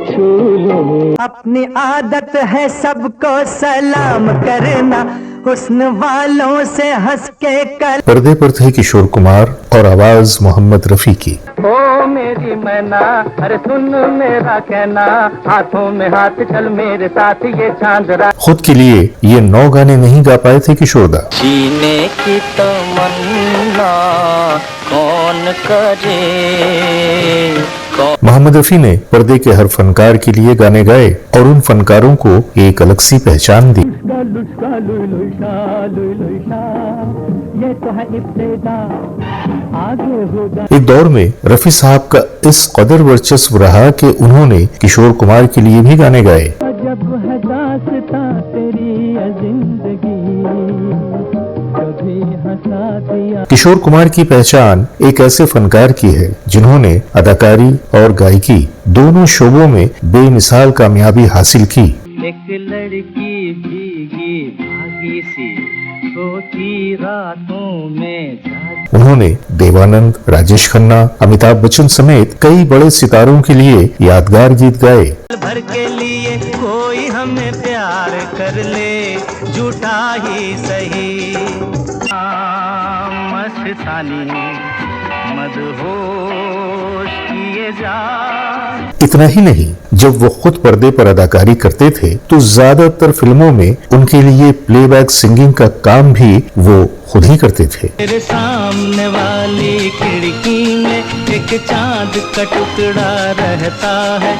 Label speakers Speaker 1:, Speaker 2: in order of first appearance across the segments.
Speaker 1: छू लूं। अपनी आदत है सबको सलाम करना, हुस्न वालों से हंस के कल।
Speaker 2: पर्दे पर थे किशोर कुमार और आवाज मोहम्मद रफी की।
Speaker 1: ओ मेरी मैना, अरे सुन मेरा कहना, हाथों में हाथ चल मेरे साथ ये चांद रात।
Speaker 2: खुद के लिए ये 9 गाने नहीं गा पाए थे किशोरदा।
Speaker 1: जीने की तमन्ना कौन करे।
Speaker 2: मोहम्मद रफी ने पर्दे के हर फनकार के लिए गाने गाए और उन फनकारों को एक अलग सी पहचान दी।
Speaker 1: ये तो है इब्तिदा, आगे होगा।
Speaker 2: एक दौर में रफी साहब का इस कदर वर्चस्व रहा कि उन्होंने किशोर कुमार के लिए भी गाने गाए।
Speaker 1: जब है दास्तां तेरी जिंदगी, कभी हंसा दिया।
Speaker 2: किशोर कुमार की पहचान एक ऐसे फनकार की है जिन्होंने अदाकारी और गायकी दोनों शोबों में बेमिसाल कामयाबी हासिल की।
Speaker 1: एक लड़की भीगी भागी सी सोती रातों में।
Speaker 2: उन्होंने देवानंद, राजेश खन्ना, अमिताभ बच्चन समेत कई बड़े सितारों के लिए यादगार गीत गाए।
Speaker 1: भर के लिए कोई हमें प्यार कर ले, झूठा ही सही। मस्तानी मदहोश किए जा।
Speaker 2: इतना ही नहीं, जब वो खुद पर्दे पर अदाकारी करते थे तो ज्यादातर फिल्मों में उनके लिए प्लेबैक सिंगिंग का काम भी वो खुद ही करते थे।
Speaker 1: मेरे सामने वाली खिड़की में एक चांद का टुकड़ा रहता है।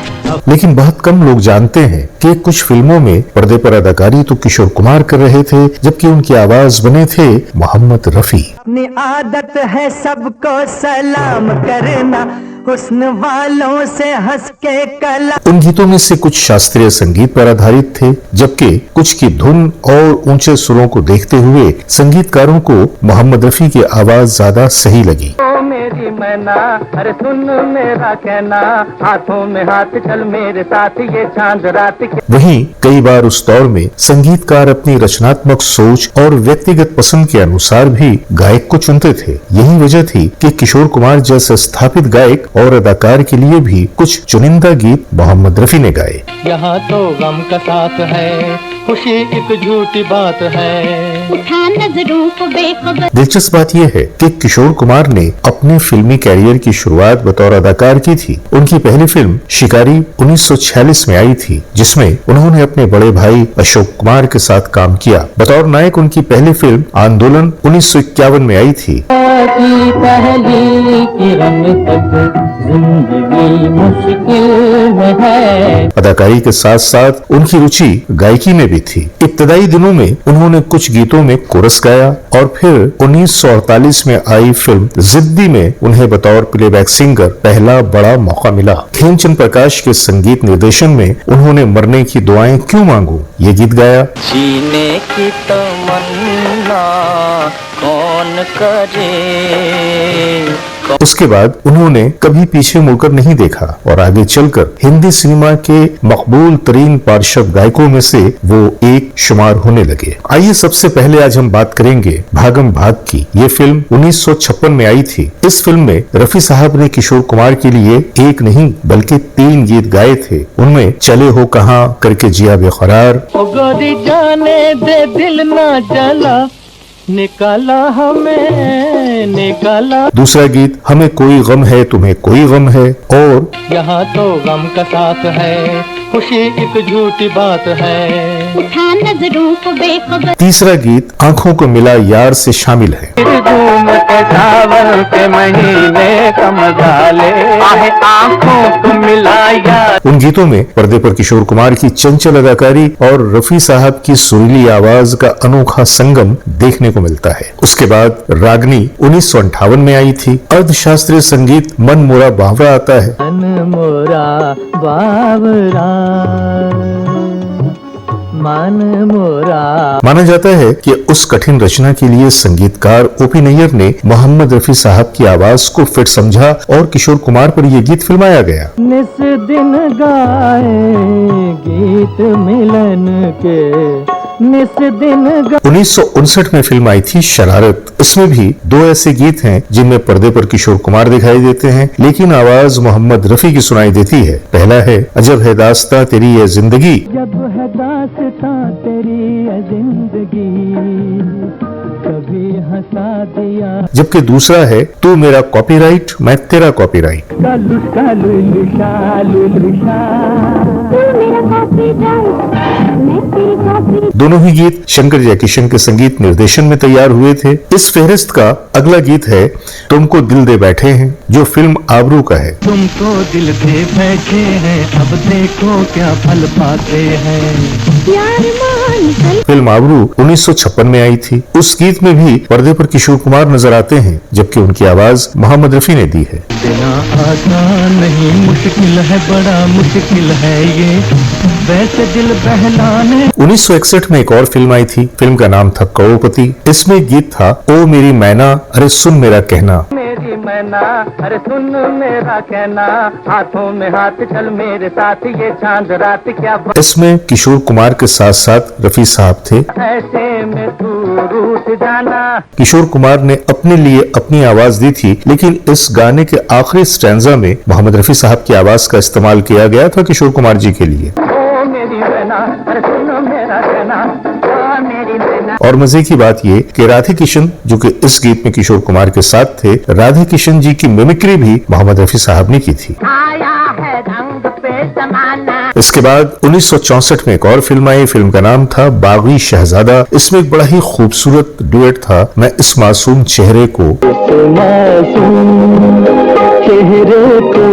Speaker 2: लेकिन बहुत कम लोग जानते हैं कि कुछ फिल्मों में पर्दे पर अदाकारी तो किशोर कुमार कर रहे थे, जबकि उनकी आवाज बने थे मोहम्मद रफी।
Speaker 1: अपनी आदत है सबको सलाम करना, हुस्न वालों से हंस के कला।
Speaker 2: उन गीतों में से कुछ शास्त्रीय संगीत पर आधारित थे, जबकि कुछ की धुन और ऊंचे सुरों को देखते हुए संगीतकारों को मोहम्मद रफी की आवाज ज्यादा सही लगी।
Speaker 1: ओ मेरी मैना, अरे सुन मेरा कहना, हाथों में हाथ चल मेरे साथ ये चांद रात के।
Speaker 2: वहीं कई बार उस दौर में संगीतकार अपनी रचनात्मक सोच और व्यक्तिगत पसंद के अनुसार भी गायक को चुनते थे। यही वजह थी कि किशोर कुमार जैसे स्थापित गायक और अदाकार के लिए भी कुछ चुनिंदा गीत मोहम्मद रफी ने गाए।
Speaker 1: यहाँ तो गम का साथ है, खुशी एक झूठी बात है।
Speaker 3: उठा नजरों को बेखबर।
Speaker 2: दिलचस्प बात यह है कि किशोर कुमार ने अपने फिल्मी कैरियर की शुरुआत बतौर अदाकार की थी। उनकी पहली फिल्म शिकारी 1946 में आई थी, जिसमें उन्होंने अपने बड़े भाई अशोक कुमार के साथ काम किया। बतौर नायक उनकी पहली फिल्म आंदोलन 1951 में आई थी।
Speaker 1: पहली किरण तक जिंदगी मुश्किल में है।
Speaker 2: अदाकारी के साथ साथ उनकी रुचि गायकी में भी थी। इब्तदाई दिनों में उन्होंने कुछ गीतों में कोरस गाया और फिर 1948 में आई फिल्म जिद्दी में उन्हें बतौर प्लेबैक सिंगर पहला बड़ा मौका मिला। खेमचंद प्रकाश के संगीत निर्देशन में उन्होंने मरने की दुआएं क्यों मांगू ये गीत गाया।
Speaker 1: जीने की तमन्ना कौन करे।
Speaker 2: उसके बाद उन्होंने कभी पीछे मुड़कर नहीं देखा और आगे चलकर हिंदी सिनेमा के मकबूल तरीन पार्श्व गायकों में से वो एक शुमार होने लगे। आइए सबसे पहले आज हम बात करेंगे भागम भाग की। ये फिल्म 1956 में आई थी। इस फिल्म में रफी साहब ने किशोर कुमार के लिए एक नहीं बल्कि 3 गीत गाए थे। उनमें चले हो कहाँ करके जिया बेकरार,
Speaker 1: ओ गोरी जाने दे दिल ना जला, निकाला हमें निकाला।
Speaker 2: दूसरा गीत हमें कोई गम है तुम्हें कोई गम है, और
Speaker 1: यहाँ तो गम का साथ है, खुशी एक झूठी बात है।
Speaker 3: उठा नजरों को बेखबर।
Speaker 2: तीसरा गीत आंखों को मिला यार से शामिल है।
Speaker 1: सावन के महीने का मजा ले, आहे आंखों को मिला यार।
Speaker 2: उन गीतों में पर्दे पर किशोर कुमार की चंचल अदाकारी और रफी साहब की सुरीली आवाज का अनोखा संगम देखने को मिलता है। उसके बाद रागनी 1958 में आई थी। अर्धशास्त्रीय संगीत मन मोरा बावरा आता है।
Speaker 1: मन मोरा बावरा, मन मोरा।
Speaker 2: माना जाता है कि उस कठिन रचना के लिए संगीतकार ओपी नैयर ने मोहम्मद रफी साहब की आवाज को फिट समझा और किशोर कुमार पर यह गीत फिल्माया गया।
Speaker 1: निस दिन गाए गीत मिलन के, निस दिन
Speaker 2: 1959 में फिल्म आई थी शरारत। इसमें भी दो ऐसे गीत हैं जिनमें पर्दे पर किशोर कुमार दिखाई देते हैं लेकिन आवाज मोहम्मद रफी की सुनाई देती है। पहला है अजब है दास्तां तेरी ये जिंदगी,
Speaker 1: जब है दास्तां तेरी ये जिंदगी, कभी हंसा दिया,
Speaker 2: जबकि दूसरा है तू मेरा कॉपीराइट मैं तेरा कॉपीराइट।
Speaker 1: कालू कालू लुशा लुशा,
Speaker 3: तू मेरा कॉपीराइट मैं तेरी कॉपी।
Speaker 2: दोनों ही गीत शंकर जयकिशन के संगीत निर्देशन में तैयार हुए थे। इस फेहरिस्त का अगला गीत है तुमको दिल दे बैठे हैं, जो फिल्म आबरू का है।
Speaker 1: तुमको दिल दे बैठे हैं, अब देखो क्या फल पाते हैं।
Speaker 3: प्यार मान चल
Speaker 2: फिल्म आबरू 1956 में आई थी। उस गीत में भी पर्दे पर किशोर कुमार नजर आते हैं जबकि उनकी आवाज मोहम्मद रफी ने दी है।
Speaker 1: देना आसान नहीं, मुश्किल है, बड़ा मुश्किल है ये, वैसे दिल बहलाने।
Speaker 2: 1961 में एक और फिल्म आई थी। फिल्म का नाम था करोड़पति। इसमें गीत था ओ मेरी मैना अरे सुन मेरा कहना।
Speaker 1: मेरी मैना अरे सुन मेरा कहना, हाथों में हाथ चल मेरे साथ, ये चांद रात क्या
Speaker 2: इसमें किशोर कुमार के साथ साथ रफी साहब थे।
Speaker 1: ऐसे में तू रूठ जाना।
Speaker 2: किशोर कुमार ने अपने लिए अपनी आवाज दी थी लेकिन इस गाने के आखिरी स्टैंजा में मोहम्मद रफी साहब की आवाज का इस्तेमाल किया गया था किशोर कुमार जी के लिए।
Speaker 1: ओ मेरी मैना अरे सुन मेरा कहना, ओ मेरी मैना।
Speaker 2: और मजे की बात ये कि राधे किशन जो कि इस गीत में किशोर कुमार के साथ थे, राधे किशन जी की मिमिक्री भी मोहम्मद रफी साहब ने की थी।
Speaker 3: आया है रंग पे जमाना।
Speaker 2: इसके बाद 1964 में एक और फिल्म आई। फिल्म का नाम था बागी शहजादा। इसमें एक बड़ा ही खूबसूरत डुएट था मैं इस मासूम चेहरे को
Speaker 1: चेहरे को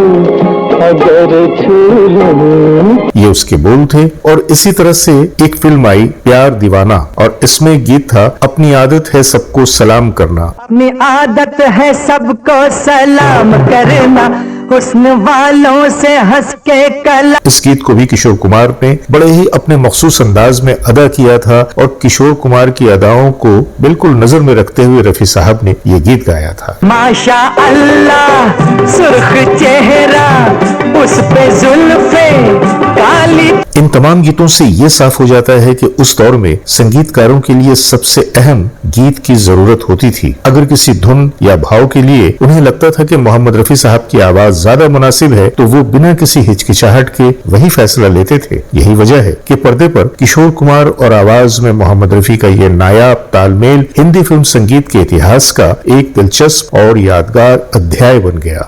Speaker 1: अगर छू लूं।
Speaker 2: ये उसके बोल थे। और इसी तरह से एक फिल्म आई प्यार दीवाना और इसमें गीत था अपनी आदत है सबको सलाम करना।
Speaker 1: अपनी आदत है सबको सलाम करना, हुस्न वालों से हंस के कला।
Speaker 2: इस गीत को भी किशोर कुमार ने बड़े ही अपने मखसूस अंदाज में अदा किया था और किशोर कुमार की अदाओं को बिल्कुल नजर में रखते हुए रफी साहब ने ये गीत गाया था।
Speaker 1: माशा अल्लाह सुर्ख चेहरा, उस पे जुल्फे काली।
Speaker 2: इन तमाम गीतों से ये साफ हो जाता है कि उस दौर में संगीतकारों के लिए सबसे अहम गीत की जरूरत होती थी। अगर किसी धुन या भाव के लिए उन्हें लगता था कि मोहम्मद रफी साहब की आवाज ज्यादा मुनासिब है तो वो बिना किसी हिचकिचाहट के वही फैसला लेते थे। यही वजह है कि पर्दे पर किशोर कुमार और आवाज में मोहम्मद रफी का ये नायाब तालमेल हिंदी फिल्म संगीत के इतिहास का एक दिलचस्प और यादगार अध्याय बन गया।